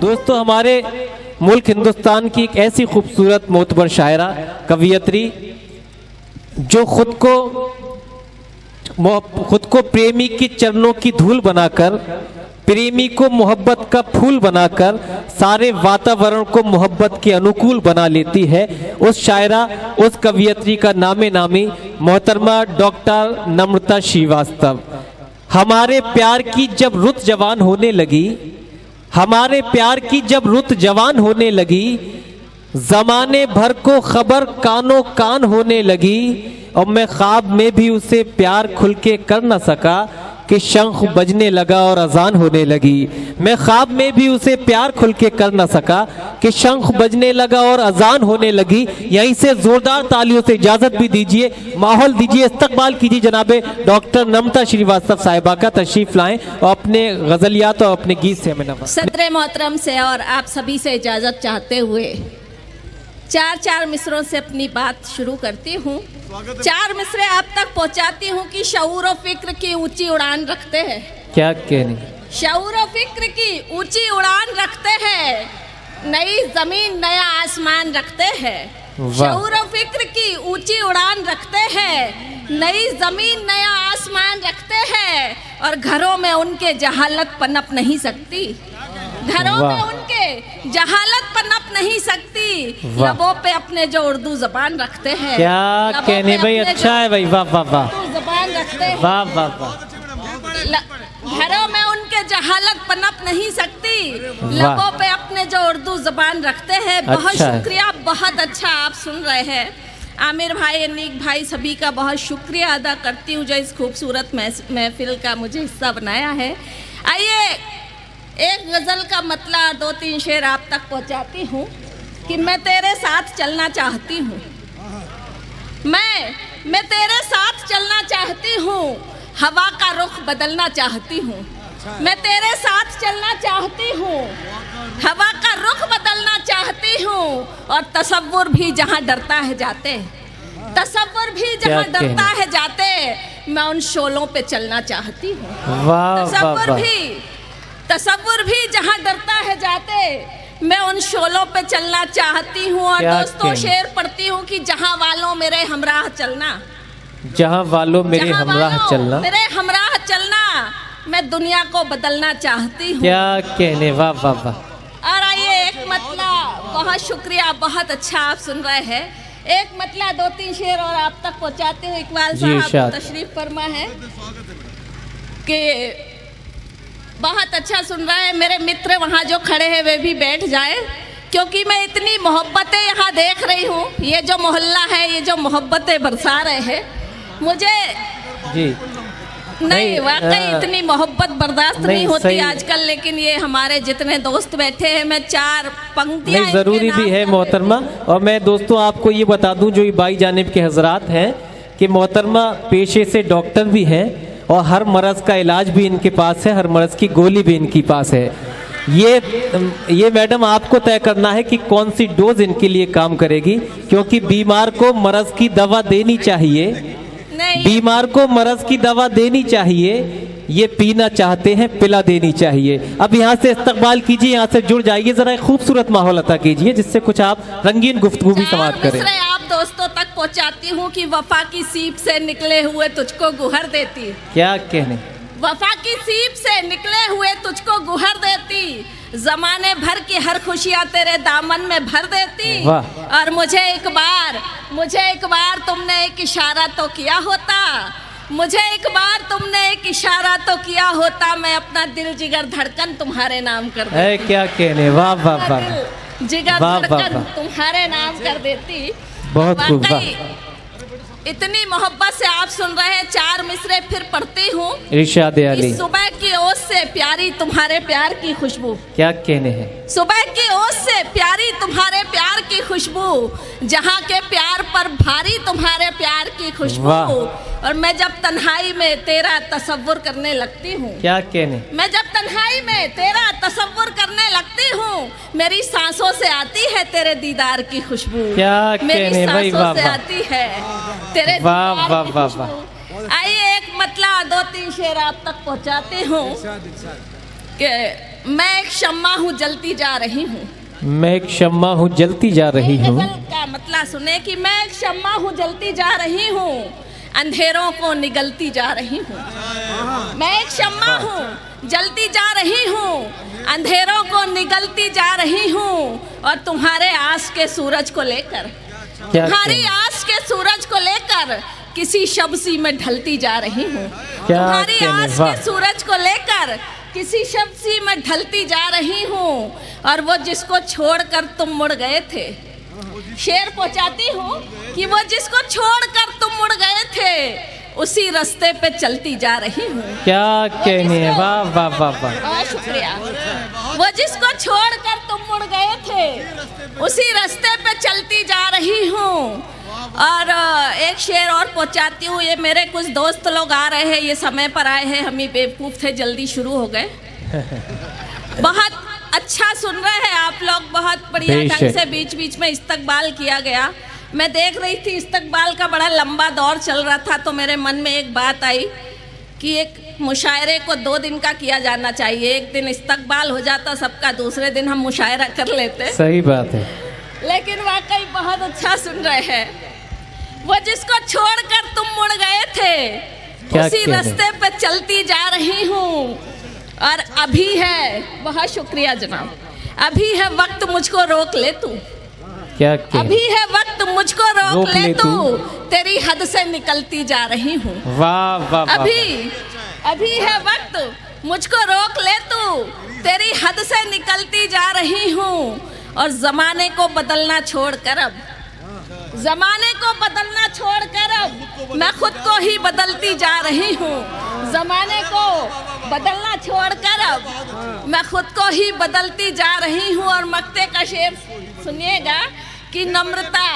दोस्तों, हमारे मुल्क हिंदुस्तान की एक ऐसी खूबसूरत मोतबर शायरा, कवियत्री, जो खुद को प्रेमी के चरणों की धूल बनाकर, प्रेमी को मोहब्बत का फूल बनाकर, सारे वातावरण को मोहब्बत के अनुकूल बना लेती है। उस शायरा, उस कवियत्री का नामे नामी मोहतरमा डॉक्टर नम्रता श्रीवास्तव। हमारे प्यार की जब रुत जवान होने लगी, हमारे प्यार की जब रुत जवान होने लगी, जमाने भर को खबर कानों कान होने लगी, और मैं ख्वाब में भी उसे प्यार खुल के कर न सका कि शंख बजने लगा और अजान होने लगी। मैं ख्वाब में भी उसे प्यार खुल के कर न सका कि शंख बजने लगा और अजान होने लगी। यहीं से जोरदार तालियों से इजाजत भी दीजिए, माहौल दीजिए, इस्तकबाल कीजिए जनाबे डॉक्टर नम्रता श्रीवास्तव साहिबा का। तशरीफ लाएं और अपने गजलियात और अपने गीत से हमें नवाजें। सदर मोहतरम से और आप सभी से इजाजत चाहते हुए चार मिसरों से अपनी बात शुरू करती हूँ। 4 मिसरे आप तक पहुँचाती हूँ कि शऊर और फिक्र की ऊंची उड़ान रखते हैं। क्या कहने, शऊर और फिक्र की ऊंची उड़ान रखते हैं, नई जमीन नया आसमान रखते हैं। शऊर और फिक्र की ऊंची उड़ान रखते हैं, नई जमीन नया आसमान रखते हैं, और घरों में उनके जहालत पनप नहीं सकती। घरों में उनके जहालत पनप नहीं सकती। लबों पे अपने जो उर्दू जबान रखते हैं। क्या कहने भाई, अच्छा है भाई, वाह वाह वाह, जबान रखते हैं, वाह वाह वाह। घरों में उनके जहालत पनप नहीं सकती, लबों पे अपने जो उर्दू जबान रखते हैं। बहुत शुक्रिया, बहुत अच्छा आप सुन रहे हैं। आमिर भाई, अनीक भाई, सभी का बहुत शुक्रिया अदा करती हूँ जो इस खूबसूरत महफिल का मुझे हिस्सा बनाया है। आइए एक गज़ल का मतला 2-3 शेर आप तक पहुँचाती हूँ कि मैं तेरे साथ चलना चाहती हूँ। मैं तेरे साथ चलना चाहती हूँ, हवा का रुख बदलना चाहती हूँ। मैं तेरे साथ चलना चाहती हूँ, हवा का रुख बदलना चाहती हूँ, और तसव्वुर भी जहाँ डरता है जाते, तसव्वुर भी जहाँ डरता है जाते, मैं उन शोलों पे चलना चाहती हूँ। तसव्वुर भी जहाँ डरता है जाते, मैं उन शोलों पे चलना चाहती हूँ। और दोस्तों, शेर पढ़ती हूँ कि जहाँ वालों मेरे हमराह चलना, जहाँ वालों मेरे हमराह चलना, मेरे हमराह चलना, मैं दुनिया को बदलना चाहती हूँ। क्या कहने, वाह वाह वाह। और आइए एक मतला, बहुत शुक्रिया, बहुत अच्छा आप सुन रहे हैं। एक मतला 2-3 शेर और आप तक पहुँचाते हुए इकबाल साहब तशरीफ फरमा है कि बहुत अच्छा सुन रहे हैं। मेरे मित्र वहाँ जो खड़े हैं वे भी बैठ जाए, क्योंकि मैं इतनी मोहब्बतें यहाँ देख रही हूँ। ये जो मोहल्ला है, ये जो मोहब्बतें बरसा रहे हैं, मुझे जी नहीं वाकई इतनी मोहब्बत बर्दाश्त नहीं होती आजकल। लेकिन ये हमारे जितने दोस्त बैठे हैं, मैं 4 पंक्तियाँ ज़रूरी भी है मोहतरमा। और मैं दोस्तों आपको ये बता दूँ, जो ये बाई जानिब के हजरात हैं कि मोहतरमा पेशे से डॉक्टर भी हैं और हर मर्ज़ का इलाज भी इनके पास है, हर मर्ज़ की गोली भी इनके पास है। ये मैडम आपको तय करना है कि कौन सी डोज इनके लिए काम करेगी, क्योंकि बीमार को मर्ज़ की दवा देनी चाहिए, बीमार को मर्ज़ की दवा देनी चाहिए, ये पीना चाहते हैं पिला देनी चाहिए। अब यहाँ से इस्तकबाल कीजिए, यहाँ से जुड़ जाइए, ज़रा एक खूबसूरत माहौल अता कीजिए जिससे कुछ आप रंगीन गुफ्तगू भी समाप्त करें। आप दोस्तों तक पहुँचाती हूँ कि वफा की सीप से निकले हुए तुझको गुहर देती। क्या कहने, वफा की सीप से निकले हुए तुझको गुहर देती, जमाने भर की हर खुशियाँ तेरे दामन में भर देती। और मुझे एक बार तुमने एक इशारा तो किया होता, मुझे एक बार तुमने एक इशारा तो किया होता, मैं अपना दिल जिगर धड़कन तुम्हारे नाम कर देती। क्या कहने, वाह वाह वाह, जिगर धड़कन तुम्हारे नाम कर देती। बहुत खूब। इतनी मोहब्बत से आप सुन रहे हैं। 4 मिसरे फिर पढ़ती हूँ। इरशाद अली। सुबह की ओस से प्यारी तुम्हारे प्यार की खुशबू। क्या कहने हैं। सुबह की ओस से प्यारी तुम्हारे प्यार की खुशबू, जहाँ के प्यार पर भारी तुम्हारे प्यार की खुशबू। वाह। और मैं जब तन्हाई में तेरा तसव्वुर करने लगती हूँ, क्या कहने, मैं जब तन्हाई में तेरा तसव्वुर करने लगती हूँ, मेरी सांसों से आती है तेरे दीदार की खुशबू। क्या मेरी कहने भाई, सांसों वाह से वाह। आती है तेरे वाह, दीदार वाह, की वाह, खुशबू। आइए एक मतला 2-3 शेर आप तक पहुँचाती हूँ कि मैं एक शम्मा हूँ जलती जा रही हूँ। मैं एक शम्मा हूँ जलती जा रही हूँ। गजल का मतलब सुने कि मैं एक शम्मा हूँ जलती जा रही हूँ, अंधेरों को निगलती जा रही हूँ। मैं एक शम्मा हूँ जलती जा रही हूँ, अंधेरों को निगलती जा रही हूँ। और तुम्हारे आस के सूरज को लेकर, क्या तुम्हारी कहने, आस के सूरज को लेकर किसी शब्सी में ढलती जा रही हूँ। क्या तुम्हारी कहने, आस वाह। के सूरज को लेकर किसी शब्सी में ढलती जा रही हूँ। और वो जिसको छोड़कर तुम मुड़ गए थे, शेर पहुंचाती हूँ कि वो जिसको छोड़कर तुम मुड़ गए थे, उसी रास्ते पे चलती जा रही हूँ। क्या कहने, वाह वाह वाह वाह। बहुत शुक्रिया। वो जिसको छोड़कर तुम मुड़ गए थे, उसी रास्ते पे चलती जा रही हूँ। और एक शेर और पहुंचाती हूँ। ये मेरे कुछ दोस्त लोग आ रहे हैं, ये समय पर आए हैं, हम ही बेवकूफ़ थे, जल्दी शुरू हो गए। बहुत अच्छा सुन रहे हैं आप लोग, बहुत बढ़िया ढंग बेशक। से बीच बीच में इस्तकबाल किया गया। मैं देख रही थी इस्तकबाल का बड़ा लंबा दौर चल रहा था, तो मेरे मन में एक बात आई कि एक मुशायरे को 2 दिन का किया जाना चाहिए। एक दिन इस्तकबाल हो जाता सबका, दूसरे दिन हम मुशायरा कर लेते। सही बात है। लेकिन वाकई बहुत अच्छा सुन रहे हैं। वो जिसको छोड़कर तुम मुड़ गए थे, क्या उसी कहने? रास्ते पे चलती जा रही हूँ। और अभी है, बहुत शुक्रिया जनाब, अभी है वक्त मुझको रोक ले तू। क्या कहने, अभी है वक्त मुझको रोक ले तू, तेरी हद से निकलती जा रही हूँ। वाह वाह वाह। अभी है वक्त मुझको रोक ले तू, तेरी हद से निकलती जा रही हूँ। और जमाने को बदलना छोड़कर अब, जमाने को बदलना छोड़कर अब मैं खुद को ही बदलती जा रही हूँ। जमाने को बदलना छोड़कर अब मैं खुद को ही बदलती जा रही हूँ। और मक्ते का शेर सुनिएगा कि नम्रता,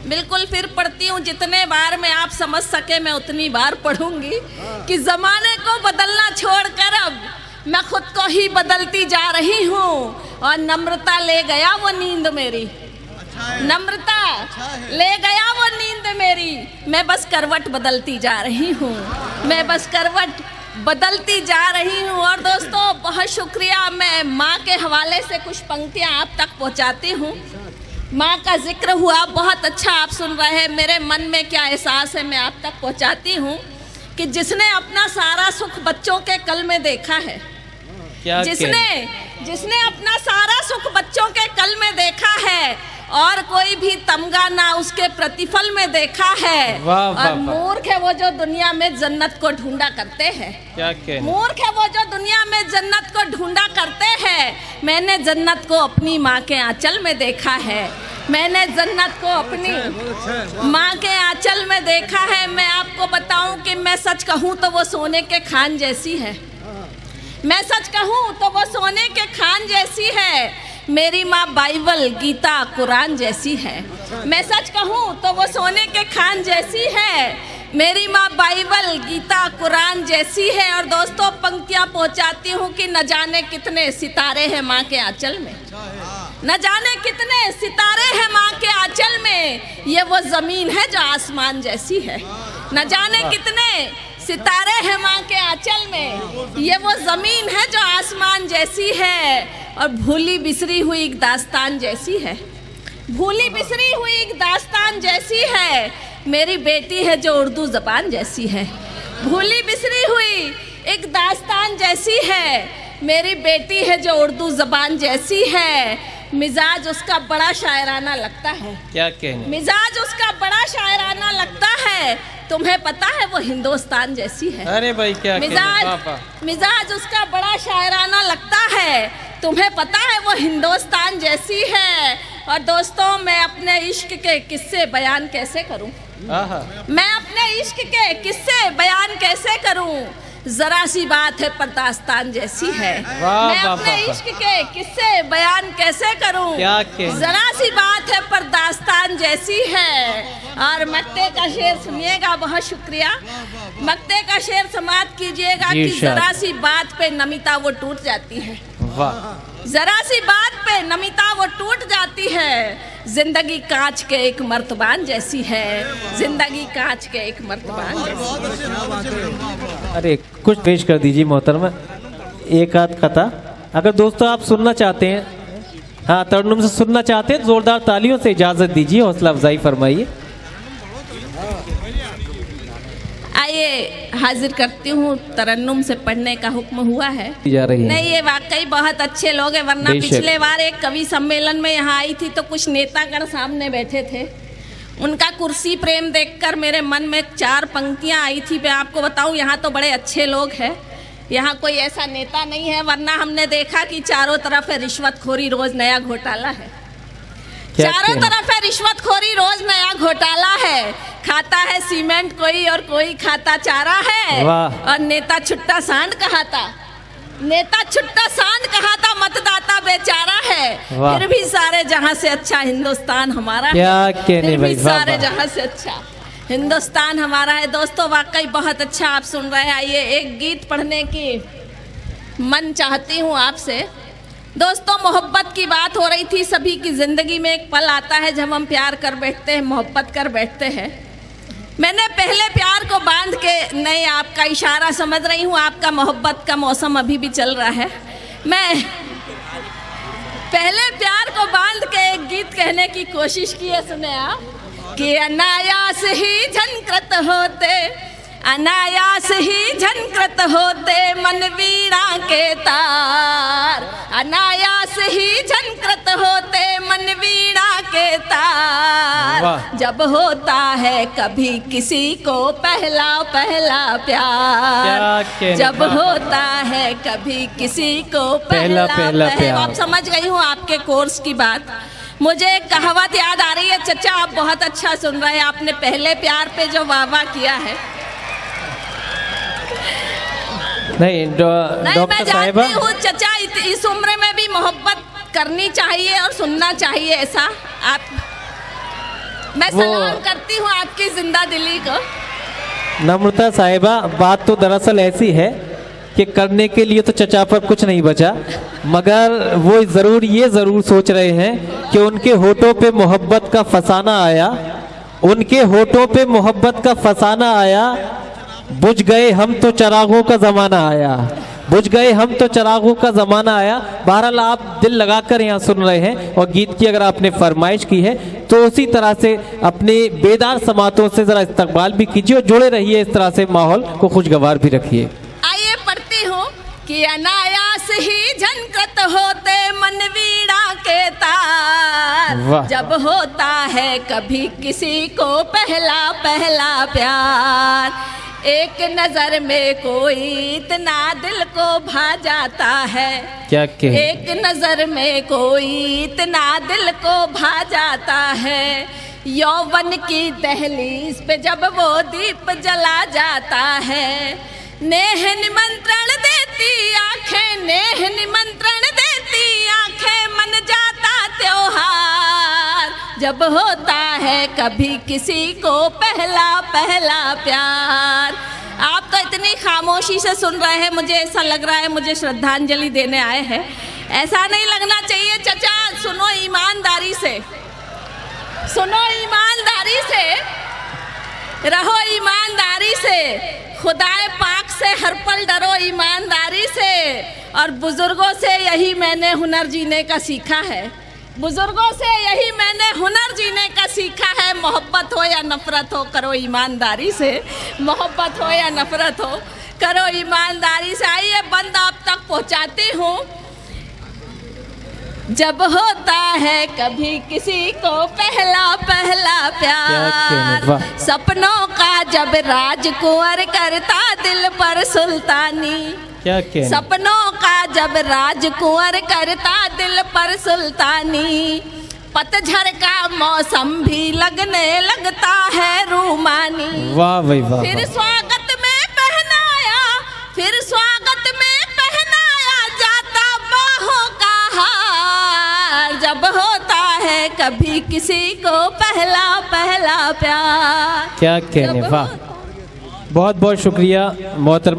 बिल्कुल फिर पढ़ती हूँ, जितने बार में आप समझ सके मैं उतनी बार पढ़ूंगी कि जमाने को बदलना छोड़कर अब मैं खुद को ही बदलती जा रही हूँ। और नम्रता ले गया वो नींद मेरी, नम्रता ले गया वो नींद मेरी। मैं बस करवट बदलती जा रही हूँ, मैं बस करवट बदलती जा रही हूँ। और दोस्तों बहुत शुक्रिया। मैं माँ के हवाले से कुछ पंक्तियाँ आप तक पहुँचाती हूँ। माँ का जिक्र हुआ, बहुत अच्छा आप सुन रहे हैं। मेरे मन में क्या एहसास है मैं आप तक पहुँचाती हूँ कि जिसने अपना सारा सुख बच्चों के कल में देखा है, क्या जिसने अपना सारा सुख बच्चों के कल में देखा है, और कोई भी तमगा ना उसके प्रतिफल में देखा है। वाह, वाह, और वाह। मूर्ख है वो जो दुनिया में जन्नत को ढूंढा करते हैं। क्या कहने, मूर्ख है वो जो दुनिया में जन्नत को ढूंढा करते हैं। मैंने जन्नत को अपनी माँ के आंचल में देखा है, मैंने जन्नत को अपनी माँ के आंचल में देखा है। मैं आपको बताऊं कि मैं सच कहूं तो वो सोने के खान जैसी है, मैं सच कहूं तो वो सोने के खान जैसी है। मेरी माँ बाइबल गीता कुरान जैसी है, मैं सच कहूँ तो वो सोने के खान जैसी है। मेरी माँ बाइबल गीता कुरान जैसी है। और दोस्तों पंक्तियाँ पहुँचाती हूँ कि न जाने कितने सितारे हैं माँ के आंचल में, न जाने कितने सितारे हैं माँ के आंचल में। ये वो ज़मीन है जो आसमान जैसी है, न जाने कितने सितारे हैं माँ के आंचल में। ये वो ज़मीन है जो आसमान जैसी है। और भूली बिसरी हुई एक दास्तान जैसी है, भूली बिसरी हुई एक दास्तान जैसी है। मेरी बेटी है जो उर्दू ज़बान जैसी है, भूली बिसरी हुई एक दास्तान जैसी है। मेरी बेटी है जो उर्दू ज़बान जैसी है। मिजाज उसका बड़ा शायराना लगता है, क्या कहने, मिजाज उसका बड़ा शायराना लगता है। तुम्हें पता है वो हिंदुस्तान जैसी है। अरे भाई क्या मिजाज उसका बड़ा शायराना लगता है। तुम्हें पता है वो हिंदुस्तान जैसी है। और दोस्तों मैं अपने इश्क के किस्से बयान कैसे करूं, मैं अपने इश्क के किस्से बयान कैसे करूं। जरा सी बात है पर दास्तान जैसी है। वाह, मैं वाह, अपने वाह, वाह। इश्क के किस्से बयान कैसे करूं, क्या कहने। जरा सी बात है पर दास्तान जैसी है। और मक्ते का शेर सुनिएगा, बहुत शुक्रिया। मक्ते का शेर समाप्त कीजिएगा कि इरशाद। जरा सी बात पे नमिता वो टूट जाती है, वाह, जरा सी बात पे नमिता वो टूट जाती है। जिंदगी कांच के एक मर्तबान जैसी है, जिंदगी कांच के एक मर्तबान जैसी। अरे कुछ पेश कर दीजिए मोहतरमा, एक आध कथा अगर दोस्तों आप सुनना चाहते हैं, हाँ तरन्नुम से सुनना चाहते हैं, जोरदार तालियों से इजाजत दीजिए, हौसला अफजाई फरमाइए। आइए हाजिर करती हूँ, तरन्नुम से पढ़ने का हुक्म हुआ है। जा रही है। नहीं, ये वाकई बहुत अच्छे लोग हैं, वरना बेशक। पिछले बार एक कवि सम्मेलन में यहाँ आई थी तो कुछ नेतागण सामने बैठे थे, उनका कुर्सी प्रेम देखकर मेरे मन में 4 पंक्तियाँ आई थी। मैं आपको बताऊँ, यहाँ तो बड़े अच्छे लोग हैं, यहाँ कोई ऐसा नेता नहीं है, वरना हमने देखा कि चारों तरफ है रिश्वतखोरी, रोज नया घोटाला है। चारों तरफ है रिश्वतखोरी, रोज नया घोटाला है। खाता है सीमेंट कोई और कोई खाता चारा है। वाह। और नेता छुट्टा सांड कहाता, नेता छुट्टा सांड कहाता, मतदाता बेचारा है। वाह। फिर भी सारे जहां से अच्छा हिंदुस्तान हमारा क्या है। कहने फिर भी भाई, वाह, सारे वाह। जहां से अच्छा हिंदुस्तान हमारा है। दोस्तों वाकई बहुत अच्छा आप सुन रहे हैं। आइए एक गीत पढ़ने की मन चाहती हूँ आपसे। दोस्तों मोहब्बत की बात हो रही थी। सभी की ज़िंदगी में एक पल आता है जब हम प्यार कर बैठते हैं, मोहब्बत कर बैठते हैं। मैंने पहले प्यार को बांध के, नहीं आपका इशारा समझ रही हूँ, आपका मोहब्बत का मौसम अभी भी चल रहा है। मैं पहले प्यार को बांध के एक गीत कहने की कोशिश की है, सुने आप कि अनायास ही झनकृत होते, अनायास ही झनकृत होते मन वीणा के तार, अनायास ही झनकृत होते मन वीणा के तार। वाह। जब होता है कभी किसी को पहला पहला प्यार, क्या कहने, जब वाह, वाह। होता है कभी किसी को पहला पहला प्यार। आप समझ गई हूँ आपके कोर्स की बात। मुझे एक कहावत याद आ रही है। चचा आप बहुत अच्छा सुन रहे हैं, आपने पहले प्यार पे जो वाह वाह किया है। नहीं नहीं, डॉक्टर मैं साहिबा, जानती हूँ चचा इस उम्र में भी मोहब्बत करनी चाहिए और सुनना चाहिए ऐसा। आप, मैं सलाम करती हूँ आपकी जिंदा दिली को। नम्रता साहिबा, बात तो दरअसल ऐसी है कि करने के लिए तो चचा पर कुछ नहीं बचा, मगर वो ये ज़रूर सोच रहे हैं कि उनके होठों पे मोहब्बत का फसाना आया, उनके होठों पे मोहब्बत का फसाना आया, बुझ गए हम तो चिरागों का ज़माना आया, बुझ गए हम तो चिरागों का ज़माना आया। बहरहाल आप दिल लगाकर यहाँ सुन रहे हैं और गीत की अगर आपने फरमाइश की है तो उसी तरह से अपने बेदार समातों से ज़रा इस्तकबाल भी कीजिए और जुड़े रहिए, इस तरह से माहौल को खुशगवार भी रखिए। आइए पढ़ती हूँ कि अनायास ही झनकृत होते मन वीणा के तार, वाह। जब होता है कभी किसी को पहला पहला प्यार, एक नजर में कोई इतना दिल को भा जाता है, क्या कहे। एक नजर में कोई इतना दिल को भा जाता है, यौवन की दहलीज पे जब वो दीप जला जाता है, नेह निमंत्रण देती आंखें, नेह निमंत्रण देती आंखें, मन जाता त्योहार, जब होता है कभी किसी को पहला पहला प्यार। आप तो इतनी खामोशी से सुन रहे हैं, मुझे ऐसा लग रहा है मुझे श्रद्धांजलि देने आए हैं। ऐसा नहीं लगना चाहिए चचा, सुनो ईमानदारी से, सुनो ईमानदारी से, रहो ईमानदारी से, खुदाए पाक से हर पल डरो ईमानदारी से। और बुजुर्गों से यही मैंने हुनर जीने का सीखा है, बुजुर्गों से यही मैंने हुनर जीने का सीखा है। मोहब्बत हो या नफरत हो करो ईमानदारी से, मोहब्बत हो या नफरत हो करो ईमानदारी से। आइए बंद आप तक पहुंचाती हूँ। जब होता है कभी किसी को पहला पहला प्यार, सपनों का जब राजकुंवर करता दिल पर सुल्तानी, क्या कहने। सपनों का जब राजकुंवर करता दिल पर सुल्तानी, पतझड़ का मौसम भी लगने लगता है रूमानी। वाह भाई वाह। फिर स्वागत में पहनाया, फिर कभी किसी को पहला पहला प्यार। क्या कहने, वाह, बहुत बहुत शुक्रिया मोहतरम।